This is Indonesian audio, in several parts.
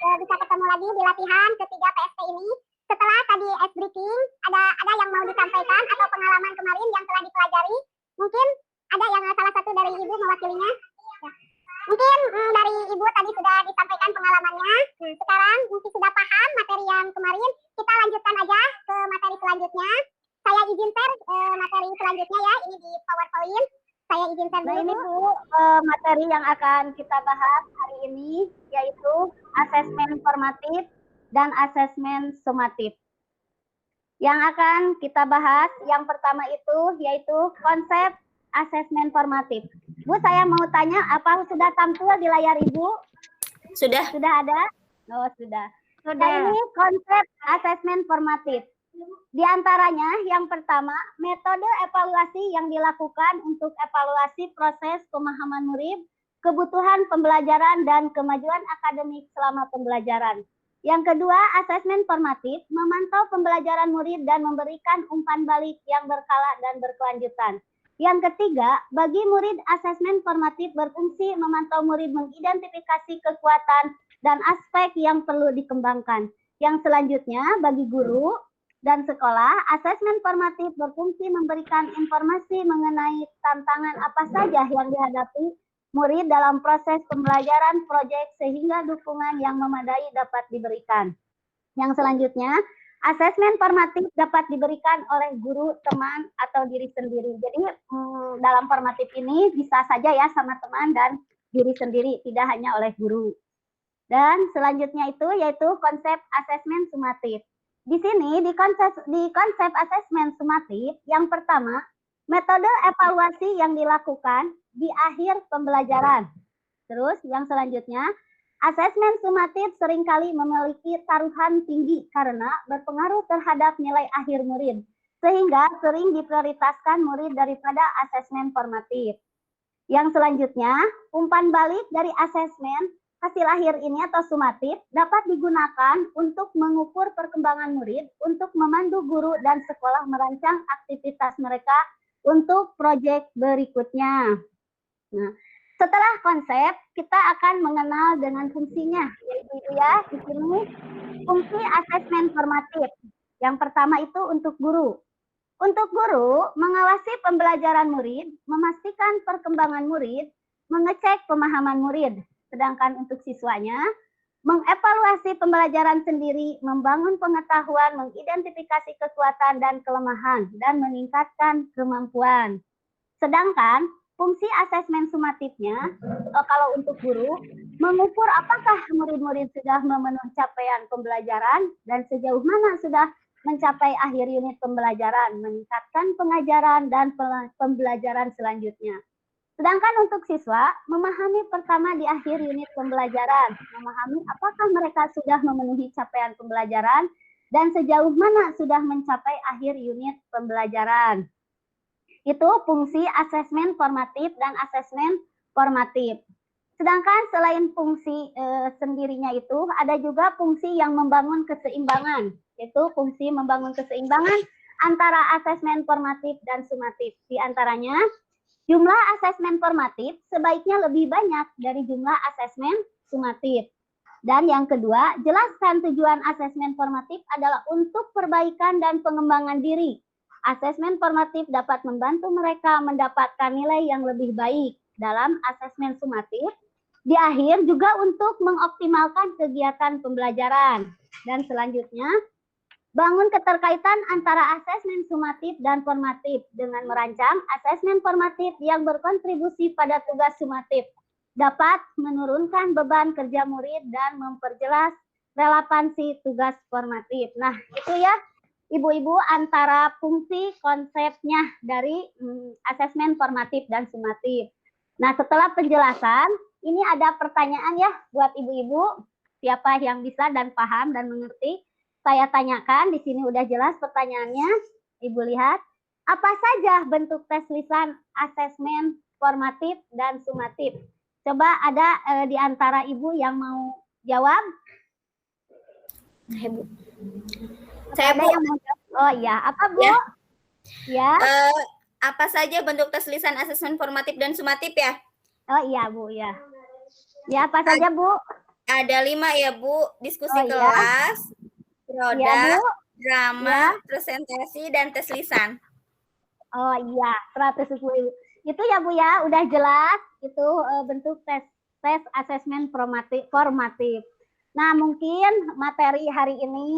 bisa ketemu lagi di latihan ketiga PSP ini. Setelah tadi ice breaking, ada yang mau disampaikan atau pengalaman kemarin yang telah dipelajari? Mungkin ada yang salah satu dari Ibu mewakilinya? Ya. Mungkin dari Ibu tadi sudah disampaikan pengalamannya. Sekarang mungkin sudah paham materi yang kemarin. Kita lanjutkan aja ke materi selanjutnya. Saya izin share materi selanjutnya ya. Ini di PowerPoint. Saya izin share dulu. Nah ini Bu, materi yang akan kita bahas hari ini yaitu asesmen formatif dan asesmen sumatif. Yang akan kita bahas yang pertama itu yaitu konsep asesmen formatif. Bu, saya mau tanya, apa sudah tampil di layar Ibu? Sudah. Sudah ada? Oh, sudah. Nah, ini konsep asesmen formatif. Di antaranya yang pertama, metode evaluasi yang dilakukan untuk evaluasi proses pemahaman murid, kebutuhan pembelajaran, dan kemajuan akademik selama pembelajaran. Yang kedua, asesmen formatif, memantau pembelajaran murid dan memberikan umpan balik yang berkala dan berkelanjutan. Yang ketiga, bagi murid asesmen formatif berfungsi memantau murid mengidentifikasi kekuatan dan aspek yang perlu dikembangkan. Yang selanjutnya, bagi guru dan sekolah, asesmen formatif berfungsi memberikan informasi mengenai tantangan apa saja yang dihadapi murid dalam proses pembelajaran proyek sehingga dukungan yang memadai dapat diberikan. Yang selanjutnya, asesmen formatif dapat diberikan oleh guru, teman, atau diri sendiri. Jadi dalam formatif ini bisa saja ya sama teman dan diri sendiri, tidak hanya oleh guru. Dan selanjutnya itu yaitu konsep asesmen sumatif. Di sini di konsep asesmen sumatif yang pertama, metode evaluasi yang dilakukan di akhir pembelajaran. Terus yang selanjutnya, asesmen sumatif seringkali memiliki taruhan tinggi karena berpengaruh terhadap nilai akhir murid, sehingga sering diprioritaskan murid daripada asesmen formatif. Yang selanjutnya, umpan balik dari asesmen hasil akhir ini atau sumatif dapat digunakan untuk mengukur perkembangan murid, untuk memandu guru dan sekolah merancang aktivitas mereka untuk proyek berikutnya. Nah, setelah konsep, kita akan mengenal dengan fungsinya, yaitu ya di sini fungsi asesmen formatif. Yang pertama itu untuk guru. Untuk guru, mengawasi pembelajaran murid, memastikan perkembangan murid, mengecek pemahaman murid. Sedangkan untuk siswanya, mengevaluasi pembelajaran sendiri, membangun pengetahuan, mengidentifikasi kekuatan dan kelemahan, dan meningkatkan kemampuan. Sedangkan fungsi asesmen sumatifnya, kalau untuk guru, mengukur apakah murid-murid sudah memenuhi capaian pembelajaran dan sejauh mana sudah mencapai akhir unit pembelajaran, meningkatkan pengajaran dan pembelajaran selanjutnya. Sedangkan untuk siswa, memahami pertama di akhir unit pembelajaran, memahami apakah mereka sudah memenuhi capaian pembelajaran dan sejauh mana sudah mencapai akhir unit pembelajaran. Itu fungsi asesmen formatif dan asesmen formatif. Sedangkan selain fungsi sendirinya itu, ada juga fungsi yang membangun keseimbangan, yaitu fungsi membangun keseimbangan antara asesmen formatif dan sumatif. Di antaranya, jumlah asesmen formatif sebaiknya lebih banyak dari jumlah asesmen sumatif. Dan yang kedua, jelaskan tujuan asesmen formatif adalah untuk perbaikan dan pengembangan diri. Asesmen formatif dapat membantu mereka mendapatkan nilai yang lebih baik dalam asesmen sumatif. Di akhir juga untuk mengoptimalkan kegiatan pembelajaran. Dan selanjutnya, bangun keterkaitan antara asesmen sumatif dan formatif dengan merancang asesmen formatif yang berkontribusi pada tugas sumatif. Dapat menurunkan beban kerja murid dan memperjelas relevansi tugas formatif. Nah, itu ya Ibu-ibu antara fungsi konsepnya dari asesmen formatif dan sumatif. Nah, setelah penjelasan, ini ada pertanyaan ya buat ibu-ibu, siapa yang bisa dan paham dan mengerti. Saya tanyakan, di sini udah jelas pertanyaannya. Ibu lihat, apa saja bentuk tes lisan asesmen formatif dan sumatif? Coba ada di antara ibu yang mau jawab? Saya Bu. Yang mau jawab? Oh iya, apa Bu? Ya. Apa saja bentuk tes lisan asesmen formatif dan sumatif ya? Oh iya Bu, ya. Ya apa saja Bu? Ada 5 ya Bu, diskusi Oh, iya. kelas, Iya, roda, Bu. drama, Iya. presentasi, dan tes lisan. Oh iya, 110. Itu ya Bu ya, udah jelas itu bentuk tes asesmen formatif. Nah, mungkin materi hari ini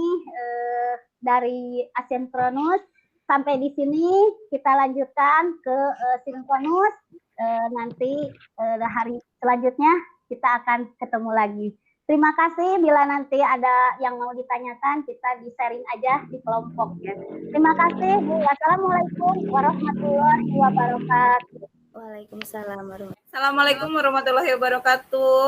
dari asinkronus sampai di sini, kita lanjutkan ke sinkronus. Nanti hari selanjutnya kita akan ketemu lagi. Terima kasih, bila nanti ada yang mau ditanyakan, kita di-sharing aja di kelompok ya. Terima kasih, Bu. Wassalamualaikum warahmatullahi wabarakatuh. Waalaikumsalam warahmatullahi Assalamualaikum warahmatullahi wabarakatuh.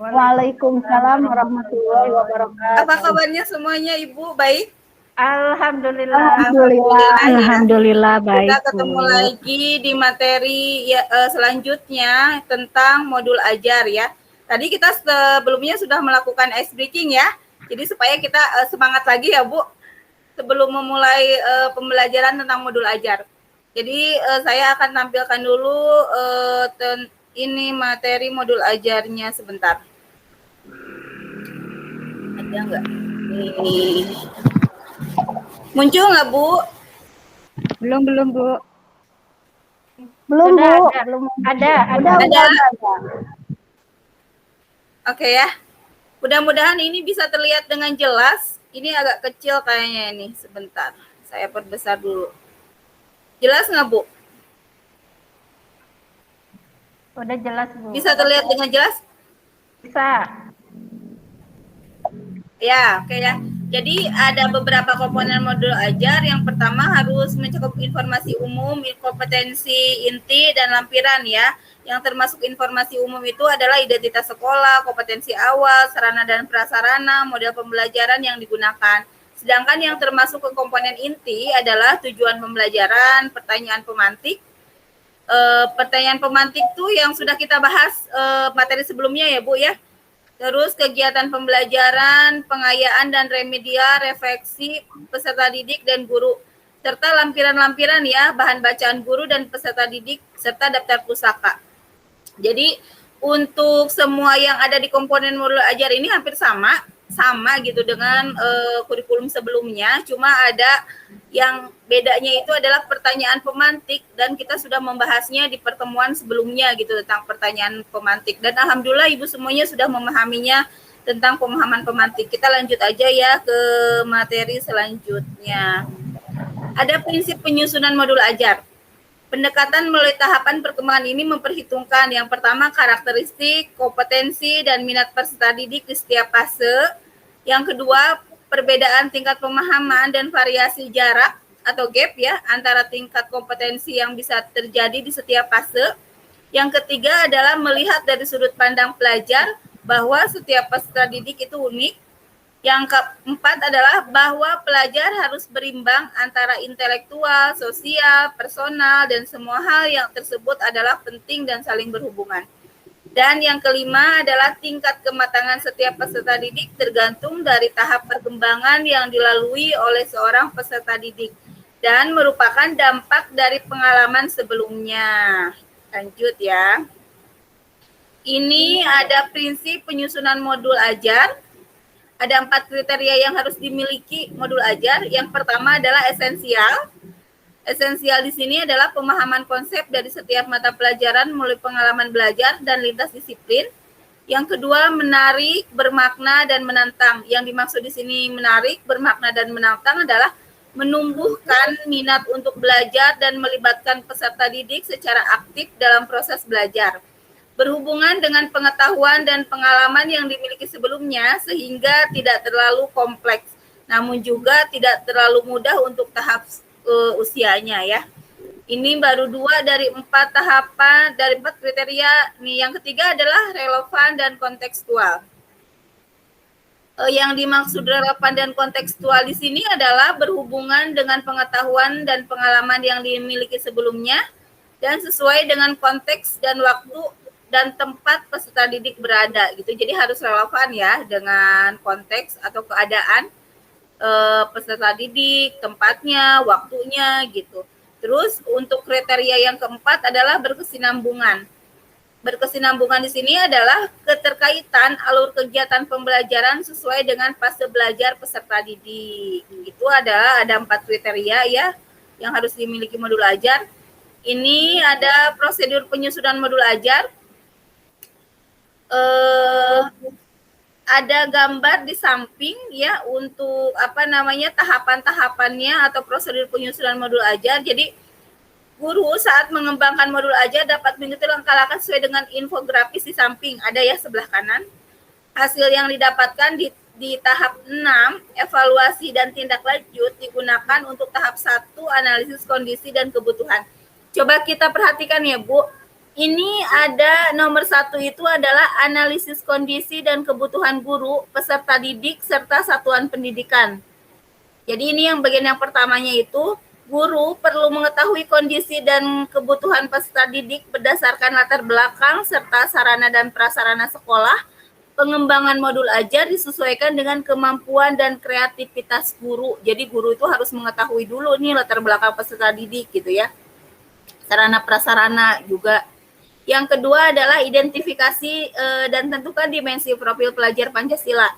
Waalaikumsalam warahmatullahi wabarakatuh. Apa kabarnya semuanya, Ibu? Baik? Alhamdulillah. Alhamdulillah baik. Kita ketemu lagi di materi selanjutnya tentang modul ajar ya. Tadi kita sebelumnya sudah melakukan ice breaking ya. Jadi supaya kita semangat lagi ya Bu sebelum memulai pembelajaran tentang modul ajar. Jadi saya akan tampilkan dulu ini materi modul ajarnya sebentar. Ada nggak? Nih. Muncul nggak Bu? Belum Bu. Belum, Sudah Bu. ada. Belum. Ada. Ada. Oke ya. Mudah-mudahan ini bisa terlihat dengan jelas. Ini agak kecil kayaknya ini. Sebentar. Saya perbesar dulu. Jelas nggak Bu? Udah jelas Bu. Bisa terlihat dengan jelas? Bisa. Ya, oke ya. Jadi ada beberapa komponen modul ajar. Yang pertama harus mencakup informasi umum, kompetensi inti, dan lampiran ya. Yang termasuk informasi umum itu adalah identitas sekolah, kompetensi awal, sarana dan prasarana, model pembelajaran yang digunakan. Sedangkan yang termasuk ke komponen inti adalah tujuan pembelajaran, pertanyaan pemantik. Pertanyaan pemantik tuh yang sudah kita bahas materi sebelumnya ya Bu ya. Terus kegiatan pembelajaran, pengayaan dan remedial, refleksi peserta didik dan guru, serta lampiran-lampiran ya, bahan bacaan guru dan peserta didik, serta daftar pusaka. Jadi untuk semua yang ada di komponen modul ajar ini hampir sama gitu dengan kurikulum sebelumnya, cuma ada yang bedanya itu adalah pertanyaan pemantik dan kita sudah membahasnya di pertemuan sebelumnya gitu tentang pertanyaan pemantik dan alhamdulillah Ibu semuanya sudah memahaminya tentang pemahaman pemantik. Kita lanjut aja ya ke materi selanjutnya. Ada prinsip penyusunan modul ajar. Pendekatan melalui tahapan perkembangan ini memperhitungkan yang pertama karakteristik, kompetensi, dan minat peserta didik di setiap fase. Yang kedua, perbedaan tingkat pemahaman dan variasi jarak atau gap ya antara tingkat kompetensi yang bisa terjadi di setiap fase. Yang ketiga adalah melihat dari sudut pandang pelajar bahwa setiap peserta didik itu unik. Yang keempat adalah bahwa pelajar harus berimbang antara intelektual, sosial, personal, dan semua hal yang tersebut adalah penting dan saling berhubungan. Dan yang kelima adalah tingkat kematangan setiap peserta didik tergantung dari tahap perkembangan yang dilalui oleh seorang peserta didik dan merupakan dampak dari pengalaman sebelumnya. Lanjut ya. Ini ada prinsip penyusunan modul ajar. Ada 4 kriteria yang harus dimiliki modul ajar. Yang pertama adalah esensial. Esensial di sini adalah pemahaman konsep dari setiap mata pelajaran melalui pengalaman belajar dan lintas disiplin. Yang kedua, menarik, bermakna, dan menantang. Yang dimaksud di sini menarik, bermakna, dan menantang adalah menumbuhkan minat untuk belajar dan melibatkan peserta didik secara aktif dalam proses belajar. Berhubungan dengan pengetahuan dan pengalaman yang dimiliki sebelumnya sehingga tidak terlalu kompleks, namun juga tidak terlalu mudah untuk tahap usianya ya. Ini baru 2 dari 4 tahapan, dari 4 kriteria. Nih, yang ketiga adalah relevan dan kontekstual. Yang dimaksud relevan dan kontekstual di sini adalah berhubungan dengan pengetahuan dan pengalaman yang dimiliki sebelumnya dan sesuai dengan konteks dan waktu dan tempat peserta didik berada gitu. Jadi harus relevan ya dengan konteks atau keadaan peserta didik, tempatnya, waktunya gitu. Terus untuk kriteria yang keempat adalah berkesinambungan. berkesinambungan di sini adalah keterkaitan alur kegiatan pembelajaran sesuai dengan fase belajar peserta didik. Itu ada 4 kriteria ya yang harus dimiliki modul ajar. Ini ada prosedur penyusunan modul ajar. Ada gambar di samping ya untuk tahapan-tahapannya atau prosedur penyusunan modul ajar. Jadi guru saat mengembangkan modul ajar dapat mengikuti langkah-langkah sesuai dengan infografis di samping, ada ya sebelah kanan. Hasil yang didapatkan di tahap 6, evaluasi dan tindak lanjut digunakan untuk tahap 1, analisis kondisi dan kebutuhan. Coba kita perhatikan ya Bu, ini ada nomor 1 itu adalah analisis kondisi dan kebutuhan guru, peserta didik, serta satuan pendidikan. Jadi ini yang bagian yang pertamanya itu, guru perlu mengetahui kondisi dan kebutuhan peserta didik berdasarkan latar belakang serta sarana dan prasarana sekolah. Pengembangan modul ajar disesuaikan dengan kemampuan dan kreativitas guru. Jadi guru itu harus mengetahui dulu nih latar belakang peserta didik gitu ya. Sarana prasarana juga. Yang kedua adalah identifikasi dan tentukan dimensi profil pelajar Pancasila.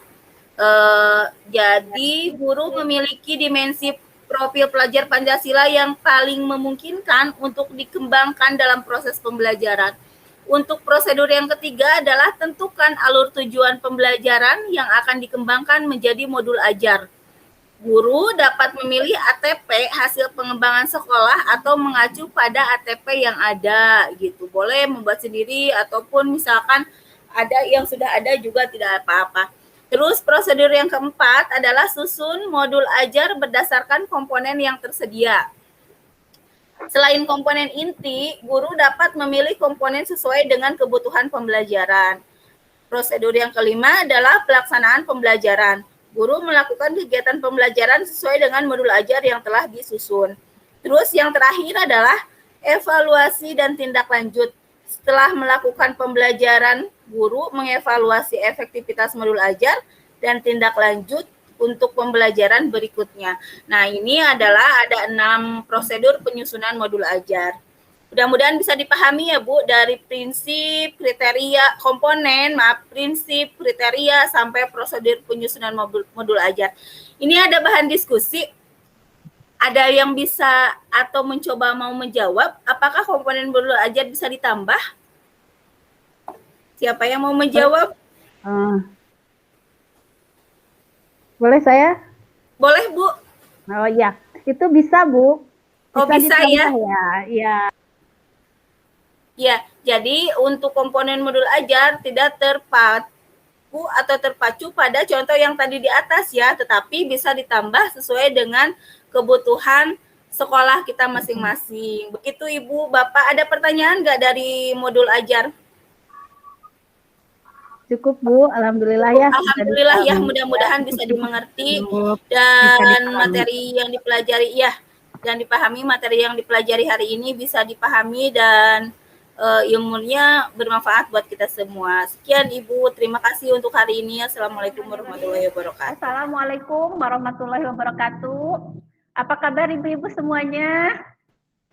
Jadi guru memiliki dimensi profil pelajar Pancasila yang paling memungkinkan untuk dikembangkan dalam proses pembelajaran. Untuk prosedur yang ketiga adalah tentukan alur tujuan pembelajaran yang akan dikembangkan menjadi modul ajar. Guru dapat memilih ATP hasil pengembangan sekolah atau mengacu pada ATP yang ada gitu. Boleh membuat sendiri ataupun misalkan ada yang sudah ada juga tidak apa-apa. Terus prosedur yang keempat adalah susun modul ajar berdasarkan komponen yang tersedia. Selain komponen inti, guru dapat memilih komponen sesuai dengan kebutuhan pembelajaran. Prosedur yang kelima adalah pelaksanaan pembelajaran. Guru melakukan kegiatan pembelajaran sesuai dengan modul ajar yang telah disusun. Terus yang terakhir adalah evaluasi dan tindak lanjut. Setelah melakukan pembelajaran, guru mengevaluasi efektivitas modul ajar dan tindak lanjut untuk pembelajaran berikutnya. Nah, ini adalah ada 6 prosedur penyusunan modul ajar. Mudah-mudahan bisa dipahami ya Bu, dari prinsip, kriteria, prinsip, kriteria, sampai prosedur penyusunan modul ajar. Ini ada bahan diskusi. Ada yang bisa atau mencoba mau menjawab, apakah komponen modul ajar bisa ditambah? Siapa yang mau menjawab? Boleh saya? Boleh, Bu. Oh iya, itu bisa Bu. Bisa ya? Ya. Ya, jadi untuk komponen modul ajar tidak terpaku atau terpacu pada contoh yang tadi di atas ya, tetapi bisa ditambah sesuai dengan kebutuhan sekolah kita masing-masing. Begitu Ibu, Bapak, ada pertanyaan nggak dari modul ajar? Cukup Bu, alhamdulillah ya. Alhamdulillah ya, mudah-mudahan bisa dimengerti dan materi yang dipelajari ya, dan dipahami materi yang dipelajari hari ini bisa dipahami dan ilmunya bermanfaat buat kita semua. Sekian Ibu, terima kasih untuk hari ini. Assalamualaikum warahmatullahi wabarakatuh. Assalamualaikum warahmatullahi wabarakatuh. Apa kabar Ibu-ibu semuanya?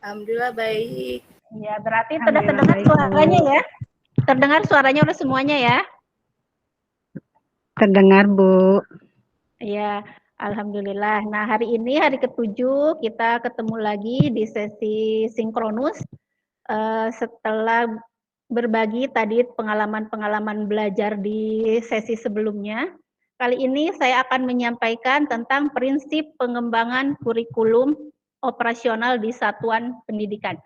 Alhamdulillah baik. Ya, berarti sudah terdengar suaranya ya? Terdengar suaranya oleh semuanya ya? Terdengar, Bu. Ya, alhamdulillah. Nah, hari ini hari ke-7 kita ketemu lagi di sesi sinkronus setelah berbagi tadi pengalaman-pengalaman belajar di sesi sebelumnya. Kali ini saya akan menyampaikan tentang prinsip pengembangan kurikulum operasional di satuan pendidikan.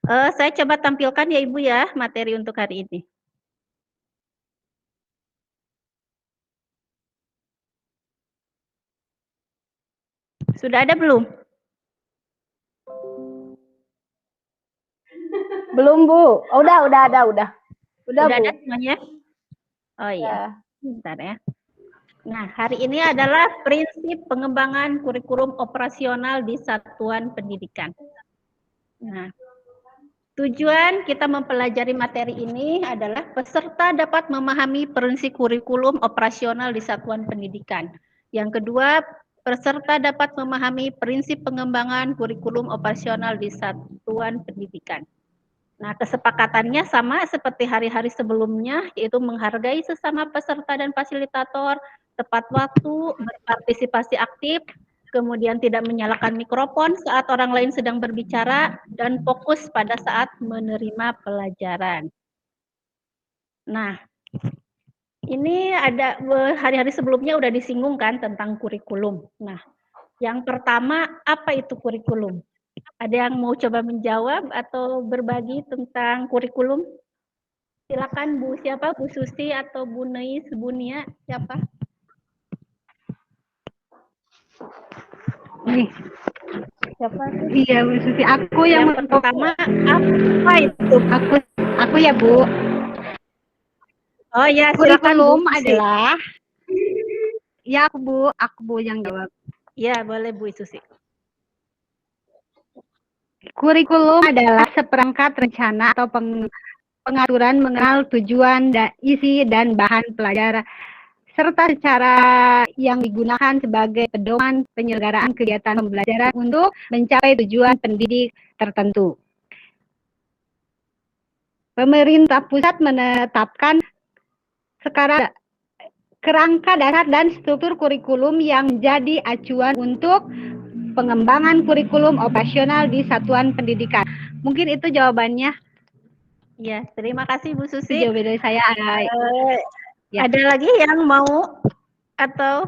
Saya coba tampilkan ya Ibu ya materi untuk hari ini. Sudah ada belum? Belum Bu. Oh, udah ada. Udah Bu. Ada semuanya? Oh iya, bentar ya. Nah, hari ini adalah prinsip pengembangan kurikulum operasional di satuan pendidikan. Nah, tujuan kita mempelajari materi ini adalah peserta dapat memahami prinsip kurikulum operasional di satuan pendidikan. Yang kedua, peserta dapat memahami prinsip pengembangan kurikulum operasional di satuan pendidikan. Nah, kesepakatannya sama seperti hari-hari sebelumnya, yaitu menghargai sesama peserta dan fasilitator, tepat waktu, berpartisipasi aktif, kemudian tidak menyalakan mikrofon saat orang lain sedang berbicara, dan fokus pada saat menerima pelajaran. Nah, ini ada hari-hari sebelumnya udah disinggung kan tentang kurikulum. Nah, yang pertama, apa itu kurikulum? Ada yang mau coba menjawab atau berbagi tentang kurikulum? Silakan Bu siapa? Bu Susi atau Bu Neis, Bu Nia, siapa? Nih, Siapa tuh? iya Bu Susi, aku yang pertama apa itu? Aku ya Bu. Oh ya, silakan Bu Kurikulum Susi. adalah ya aku Bu yang jawab. Ya, boleh Bu Susi. Kurikulum adalah seperangkat rencana atau pengaturan mengenal tujuan, isi dan bahan pelajaran serta cara yang digunakan sebagai pedoman penyelenggaraan kegiatan pembelajaran untuk mencapai tujuan pendidik tertentu. Pemerintah pusat menetapkan sekarang kerangka dasar dan struktur kurikulum yang menjadi acuan untuk pengembangan kurikulum operasional di satuan pendidikan. Mungkin itu jawabannya. Ya, terima kasih Bu Itu Susi. jawaban dari saya. Ya. Ada lagi yang mau atau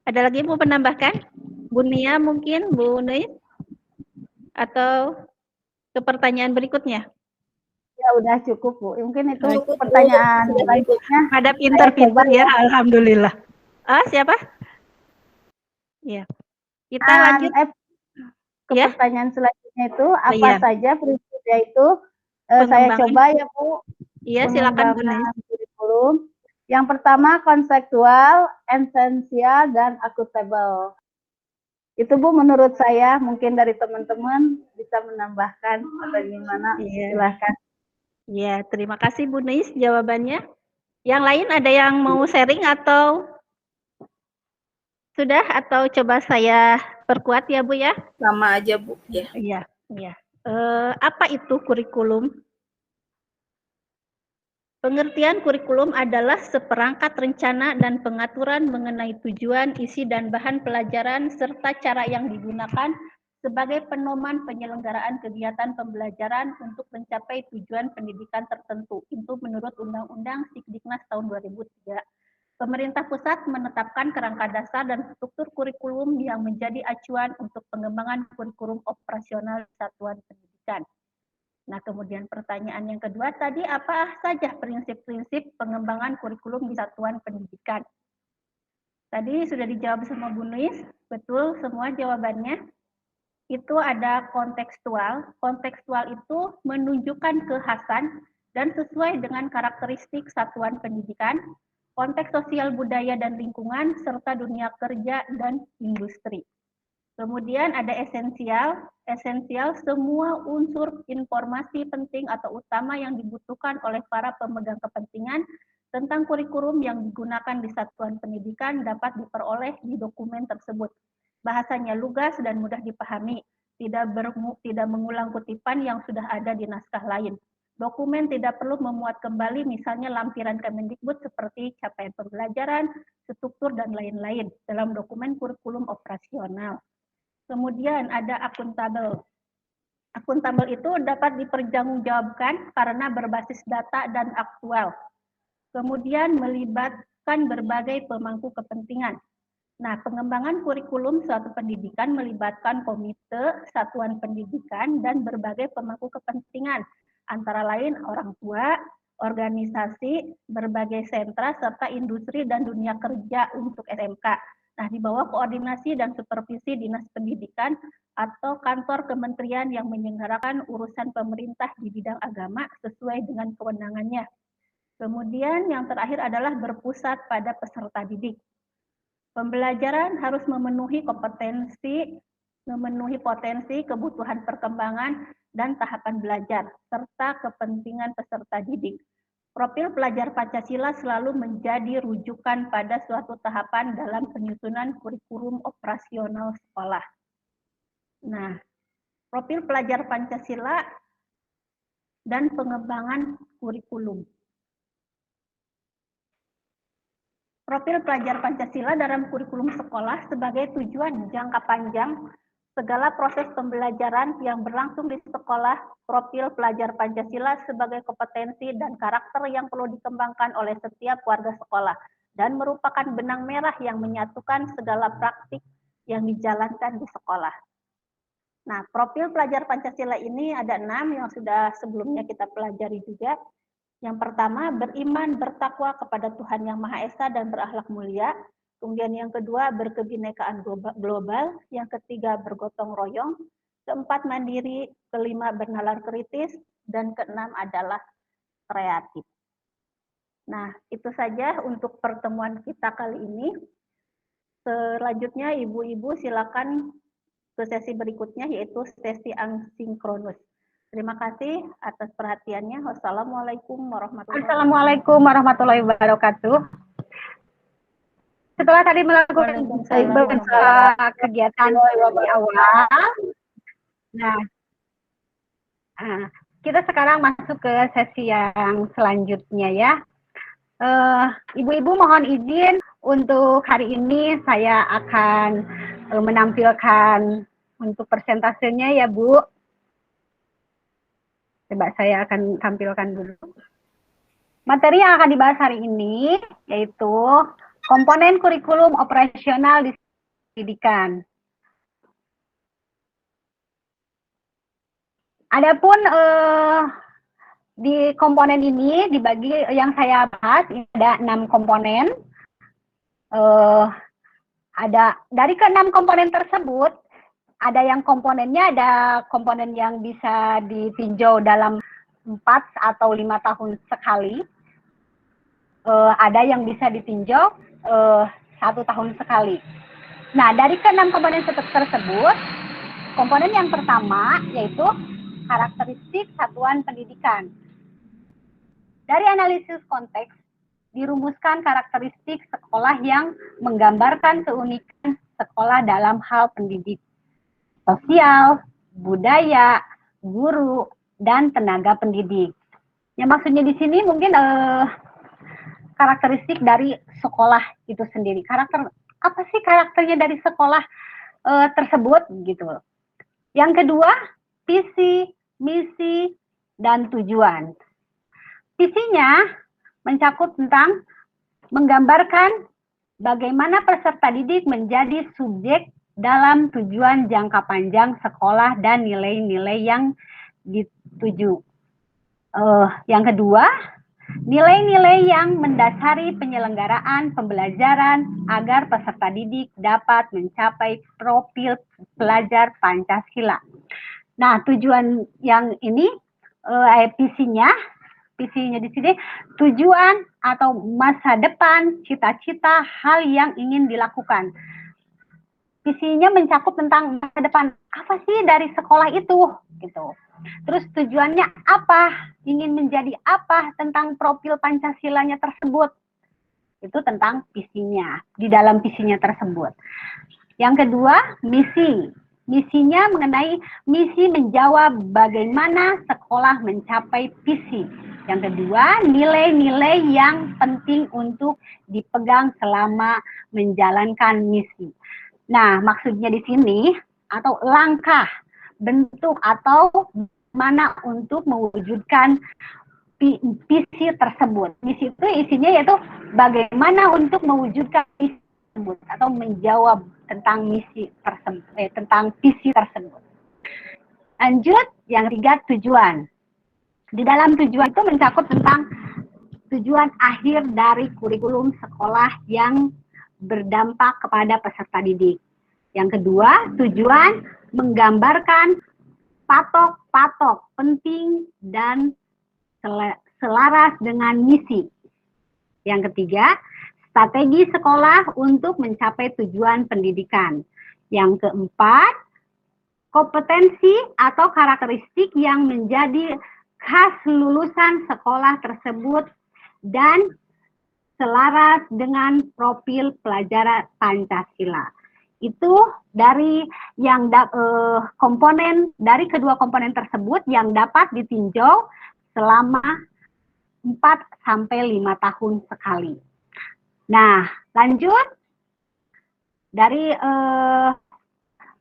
ada lagi yang mau menambahkan? Bu Nia mungkin, Bu Neis? Atau ke pertanyaan berikutnya? Ya udah cukup Bu. Mungkin itu Cukup, Bu. pertanyaan Sudah selanjutnya. Pada pintar-pintar ya, alhamdulillah. Ah, siapa? Ya. Kita lanjut ke ya. Pertanyaan selanjutnya itu apa Iya. saja prinsipnya itu saya coba ya Bu. Iya, silakan Bu Neis. Pengembangan kurikulum. Yang pertama konseptual, esensial dan akuntabel. Itu Bu menurut saya, mungkin dari teman-teman bisa menambahkan atau gimana. Iya. Silahkan. Ya, terima kasih Bu Neis jawabannya. Yang lain ada yang mau sharing atau sudah atau coba saya perkuat ya Bu ya? Sama aja Bu ya. Iya, iya. Apa itu kurikulum? Pengertian kurikulum adalah seperangkat rencana dan pengaturan mengenai tujuan, isi dan bahan pelajaran serta cara yang digunakan sebagai pedoman penyelenggaraan kegiatan pembelajaran untuk mencapai tujuan pendidikan tertentu. Itu menurut Undang-Undang Sikdiknas tahun 2003. Pemerintah pusat menetapkan kerangka dasar dan struktur kurikulum yang menjadi acuan untuk pengembangan kurikulum operasional satuan pendidikan. Nah, kemudian pertanyaan yang kedua tadi, apa saja prinsip-prinsip pengembangan kurikulum di satuan pendidikan? Tadi sudah dijawab sama Bu Nuis, betul semua jawabannya. Itu ada kontekstual. Kontekstual itu menunjukkan kekhasan dan sesuai dengan karakteristik satuan pendidikan, konteks sosial budaya dan lingkungan, serta dunia kerja dan industri. Kemudian ada esensial. Esensial semua unsur informasi penting atau utama yang dibutuhkan oleh para pemegang kepentingan tentang kurikulum yang digunakan di satuan pendidikan dapat diperoleh di dokumen tersebut. Bahasanya lugas dan mudah dipahami, tidak mengulang kutipan yang sudah ada di naskah lain. Dokumen tidak perlu memuat kembali misalnya lampiran Kemendikbud seperti capaian pembelajaran, struktur, dan lain-lain dalam dokumen kurikulum operasional. Kemudian ada akuntabel. Akuntabel itu dapat dipertanggungjawabkan karena berbasis data dan aktual. Kemudian melibatkan berbagai pemangku kepentingan. Nah, pengembangan kurikulum suatu pendidikan melibatkan komite, satuan pendidikan, dan berbagai pemangku kepentingan, antara lain orang tua, organisasi, berbagai sentra, serta industri dan dunia kerja untuk SMK. Nah, di bawah koordinasi dan supervisi Dinas Pendidikan atau kantor kementerian yang menyelenggarakan urusan pemerintah di bidang agama sesuai dengan kewenangannya. Kemudian yang terakhir adalah berpusat pada peserta didik. Pembelajaran harus memenuhi potensi, kebutuhan perkembangan, dan tahapan belajar, serta kepentingan peserta didik. Profil pelajar Pancasila selalu menjadi rujukan pada suatu tahapan dalam penyusunan kurikulum operasional sekolah. Nah, profil pelajar Pancasila dan pengembangan kurikulum. Profil pelajar Pancasila dalam kurikulum sekolah sebagai tujuan jangka panjang segala proses pembelajaran yang berlangsung di sekolah. Profil pelajar Pancasila sebagai kompetensi dan karakter yang perlu dikembangkan oleh setiap warga sekolah dan merupakan benang merah yang menyatukan segala praktik yang dijalankan di sekolah. Nah, profil pelajar Pancasila ini ada 6 yang sudah sebelumnya kita pelajari juga. Yang pertama, beriman, bertakwa kepada Tuhan Yang Maha Esa dan berakhlak mulia. Kemudian yang kedua, berkebinekaan global. Yang ketiga, bergotong royong. Keempat, mandiri. Kelima, bernalar kritis. Dan keenam adalah kreatif. Nah, itu saja untuk pertemuan kita kali ini. Selanjutnya, ibu-ibu silakan ke sesi berikutnya, yaitu sesi asinkronus. Terima kasih atas perhatiannya. Wassalamualaikum warahmatullahi wabarakatuh. Setelah tadi melakukan kegiatan di awal, nah, kita sekarang masuk ke sesi yang selanjutnya ya. Ibu-ibu mohon izin untuk hari ini saya akan menampilkan untuk persentasenya ya Bu. Coba saya akan tampilkan dulu. Materi yang akan dibahas hari ini yaitu komponen kurikulum operasional di pendidikan. Adapun di komponen ini dibagi yang saya bahas ada 6 komponen. Ada dari ke-6 komponen tersebut, ada yang komponennya ada komponen yang bisa ditinjau dalam 4 atau 5 tahun sekali. Ada yang bisa ditinjau 1 tahun sekali. Nah, dari ke-6 komponen tersebut, komponen yang pertama yaitu karakteristik satuan pendidikan. Dari analisis konteks, dirumuskan karakteristik sekolah yang menggambarkan keunikan sekolah dalam hal pendidik, sosial, budaya, guru, dan tenaga pendidik. Yang maksudnya di sini mungkin karakteristik dari sekolah itu sendiri. Apa sih karakternya dari sekolah tersebut gitu. Yang kedua, visi, misi, dan tujuan. Visinya mencakup tentang menggambarkan bagaimana peserta didik menjadi subjek dalam tujuan jangka panjang sekolah dan nilai-nilai yang dituju. Yang kedua, nilai-nilai yang mendasari penyelenggaraan pembelajaran agar peserta didik dapat mencapai profil pelajar Pancasila. Nah, tujuan yang ini, visinya di sini tujuan atau masa depan, cita-cita, hal yang ingin dilakukan. Visinya mencakup tentang masa depan, apa sih dari sekolah itu, gitu. Terus tujuannya apa, ingin menjadi apa tentang profil Pancasilanya tersebut. Itu tentang visinya, di dalam visinya tersebut. Yang kedua, misi. Misinya mengenai misi menjawab bagaimana sekolah mencapai visi. Yang kedua, nilai-nilai yang penting untuk dipegang selama menjalankan misi. Nah, maksudnya di sini atau langkah, bentuk atau mana untuk mewujudkan visi tersebut. Misi itu isinya yaitu bagaimana untuk mewujudkan visi tersebut atau menjawab tentang misi tersebut, tentang visi tersebut. Lanjut, yang ketiga, tujuan. Di dalam tujuan itu mencakup tentang tujuan akhir dari kurikulum sekolah yang berdampak kepada peserta didik. Yang kedua, tujuan menggambarkan patok-patok penting dan selaras dengan misi. Yang ketiga, strategi sekolah untuk mencapai tujuan pendidikan. Yang keempat, kompetensi atau karakteristik yang menjadi khas lulusan sekolah tersebut dan selaras dengan profil pelajar Pancasila. Itu dari yang komponen dari kedua komponen tersebut yang dapat ditinjau selama 4-5 tahun sekali. Nah, lanjut dari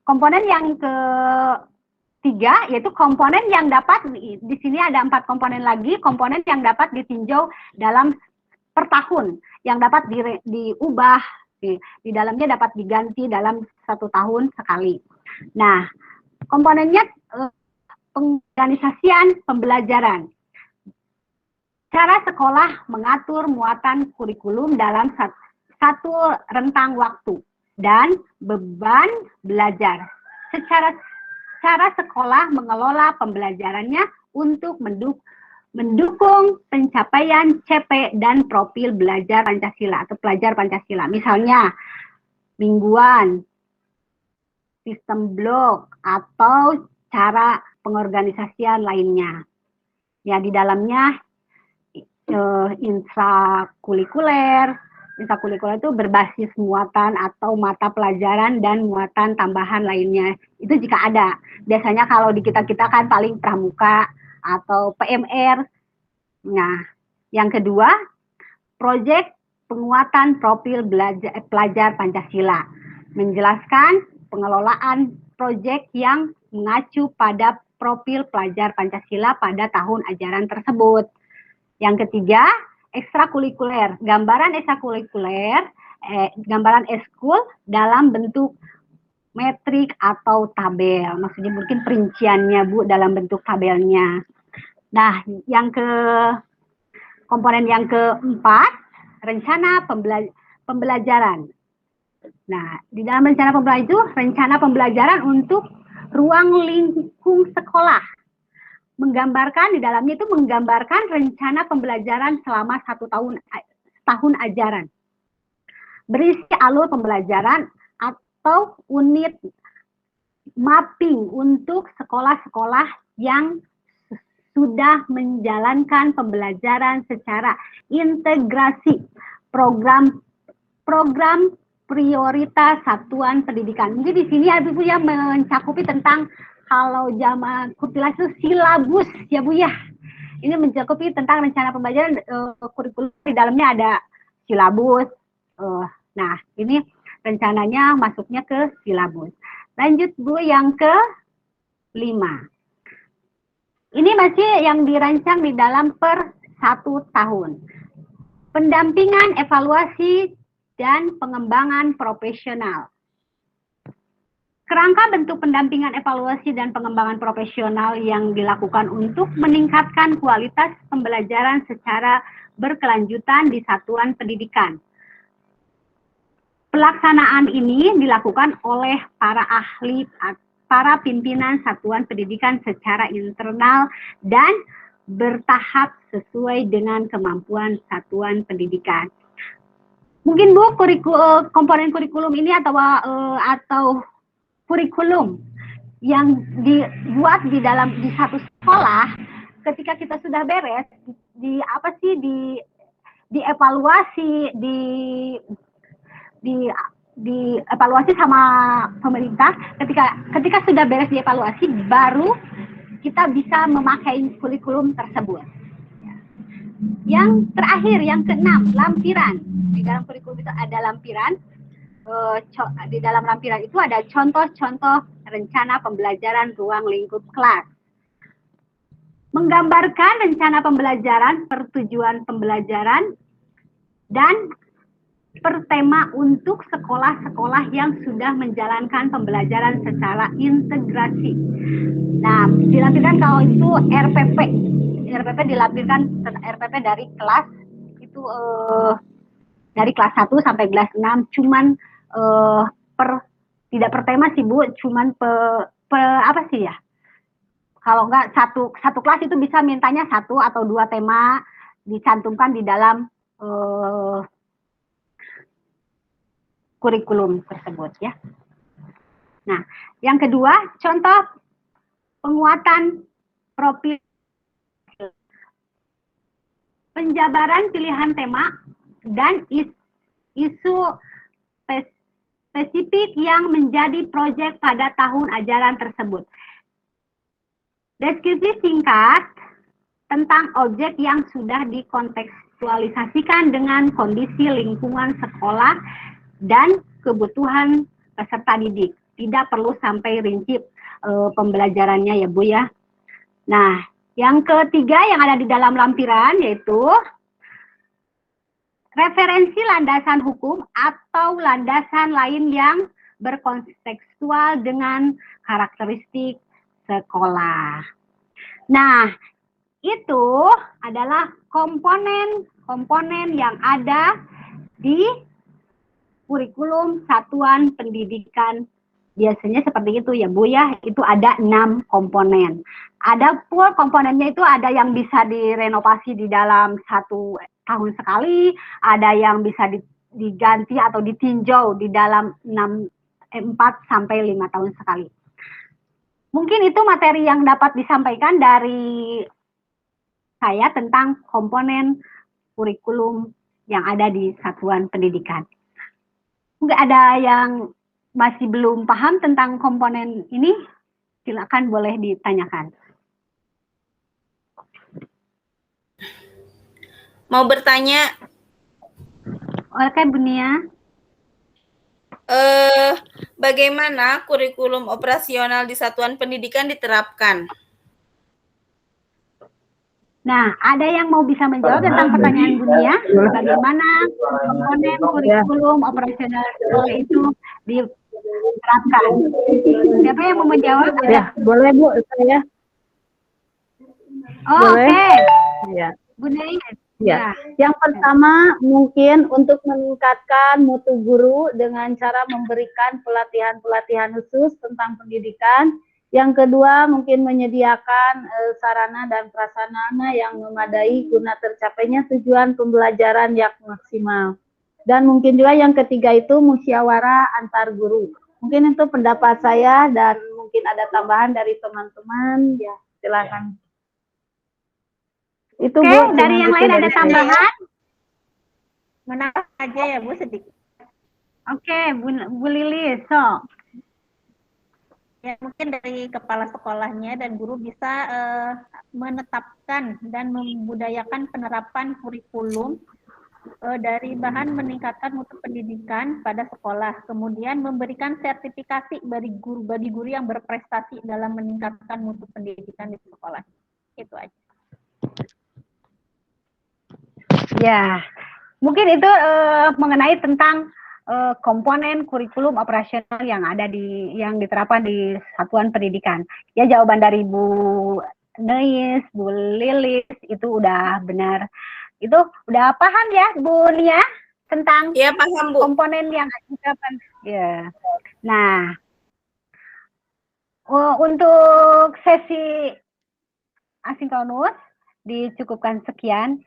komponen yang ketiga, yaitu komponen yang dapat, di sini ada 4 komponen lagi, komponen yang dapat ditinjau dalam per tahun, yang dapat diubah, di dalamnya dapat diganti dalam 1 tahun sekali. Nah, komponennya pengorganisasian pembelajaran. Cara sekolah mengatur muatan kurikulum dalam satu rentang waktu dan beban belajar. Cara sekolah mengelola pembelajarannya untuk mendukung pencapaian CP dan profil belajar Pancasila atau pelajar Pancasila. Misalnya mingguan, sistem blok, atau cara pengorganisasian lainnya. Ya, di dalamnya intrakurikuler itu berbasis muatan atau mata pelajaran dan muatan tambahan lainnya. Itu jika ada. Biasanya kalau di kita kan paling pramuka atau PMR. Nah, yang kedua, proyek penguatan profil pelajar Pancasila. Menjelaskan pengelolaan proyek yang mengacu pada profil pelajar Pancasila pada tahun ajaran tersebut. Yang ketiga, ekstrakurikuler. Gambaran ekstrakurikuler, gambaran eskul dalam bentuk metrik atau tabel. Maksudnya mungkin perinciannya, Bu, dalam bentuk tabelnya. Nah, komponen yang keempat, rencana pembelajaran. Nah, di dalam rencana pembelajaran itu, rencana pembelajaran untuk ruang lingkup sekolah. Di dalamnya itu menggambarkan rencana pembelajaran selama 1 tahun ajaran. Berisi alur pembelajaran atau unit mapping untuk sekolah-sekolah yang sudah menjalankan pembelajaran secara integrasi program prioritas satuan pendidikan. Jadi di sini Ibu ya mencakupi tentang, kalau zaman Kurtila itu silabus ya Bu ya. Ini mencakupi tentang rencana pembelajaran kurikulum, di dalamnya ada silabus. Nah, ini rencananya masuknya ke silabus. Lanjut Bu, yang ke-5. Ini masih yang dirancang di dalam per 1 tahun. Pendampingan, evaluasi, dan pengembangan profesional. Kerangka bentuk pendampingan, evaluasi, dan pengembangan profesional yang dilakukan untuk meningkatkan kualitas pembelajaran secara berkelanjutan di satuan pendidikan. Pelaksanaan ini dilakukan oleh para ahli, para pimpinan satuan pendidikan secara internal dan bertahap sesuai dengan kemampuan satuan pendidikan. Mungkin Bu, komponen kurikulum ini atau kurikulum yang dibuat di satu sekolah, ketika kita sudah beres, dievaluasi, dievaluasi sama pemerintah. Ketika sudah beres dievaluasi, baru kita bisa memakai kurikulum tersebut. Yang terakhir, yang ke-6, lampiran. Di dalam kurikulum itu ada lampiran. Di dalam lampiran itu ada contoh-contoh rencana pembelajaran ruang lingkup kelas. Menggambarkan rencana pembelajaran, pertujuan pembelajaran, dan per tema untuk sekolah-sekolah yang sudah menjalankan pembelajaran secara integrasi. Nah, dilampirkan kalau itu RPP. RPP dilampirkan RPP dari kelas itu dari kelas 1 sampai kelas 6, cuman tidak per tema sih Bu, cuman apa sih ya? Kalau enggak satu kelas itu bisa mintanya 1 atau 2 tema dicantumkan di dalam kurikulum tersebut ya. Nah, yang kedua, contoh penguatan profil, penjabaran pilihan tema dan isu spesifik yang menjadi proyek pada tahun ajaran tersebut. Deskripsi singkat tentang objek yang sudah dikontekstualisasikan dengan kondisi lingkungan sekolah dan kebutuhan peserta didik. Tidak perlu sampai rinci pembelajarannya ya Bu ya. Nah, yang ketiga yang ada di dalam lampiran yaitu referensi landasan hukum atau landasan lain yang berkontekstual dengan karakteristik sekolah. Nah, itu adalah komponen-komponen yang ada di kurikulum satuan pendidikan. Biasanya seperti itu ya Bu ya, itu ada 6 komponen. Ada pun komponennya itu ada yang bisa direnovasi di dalam 1 tahun sekali, ada yang bisa diganti atau ditinjau di dalam 4 sampai 5 tahun sekali. Mungkin itu materi yang dapat disampaikan dari saya tentang komponen kurikulum yang ada di satuan pendidikan. Mungkin ada yang masih belum paham tentang komponen ini, silakan boleh ditanyakan. Mau bertanya? Oke, Bu Nia. Bagaimana kurikulum operasional di satuan pendidikan diterapkan? Nah, ada yang mau bisa menjawab tentang pertanyaan Bu Nia? Bagaimana komponen kurikulum operasional sekolah itu diterapkan? Siapa yang mau menjawab? Ya, boleh Bu, saya. Oh, Boleh? oke. Ya. Bu Nia. Ya. Yang pertama mungkin untuk meningkatkan mutu guru dengan cara memberikan pelatihan-pelatihan khusus tentang pendidikan. Yang kedua mungkin menyediakan sarana dan prasarana yang memadai guna tercapainya tujuan pembelajaran yang maksimal. Dan mungkin juga yang ketiga itu musyawarah antar guru. Mungkin itu pendapat saya dan mungkin ada tambahan dari teman-teman. Ya, silakan. Itu Oke, Bu, dari yang lain ada tambahan? Menambah aja ya Bu sedikit. Oke, Bu Lilis, so. Ya, mungkin dari kepala sekolahnya dan guru bisa menetapkan dan membudayakan penerapan kurikulum dari bahan meningkatkan mutu pendidikan pada sekolah. Kemudian memberikan sertifikasi bagi guru yang berprestasi dalam meningkatkan mutu pendidikan di sekolah. Itu aja. Ya, mungkin itu mengenai tentang komponen kurikulum operasional yang diterapkan di satuan pendidikan. Ya, jawaban dari Bu Neis, Bu Lilis itu udah benar. Itu udah paham ya Bu Nia tentang Ya, paham Bu. komponen yang diterapkan. Ya. Nah, untuk sesi asinkronus dicukupkan sekian.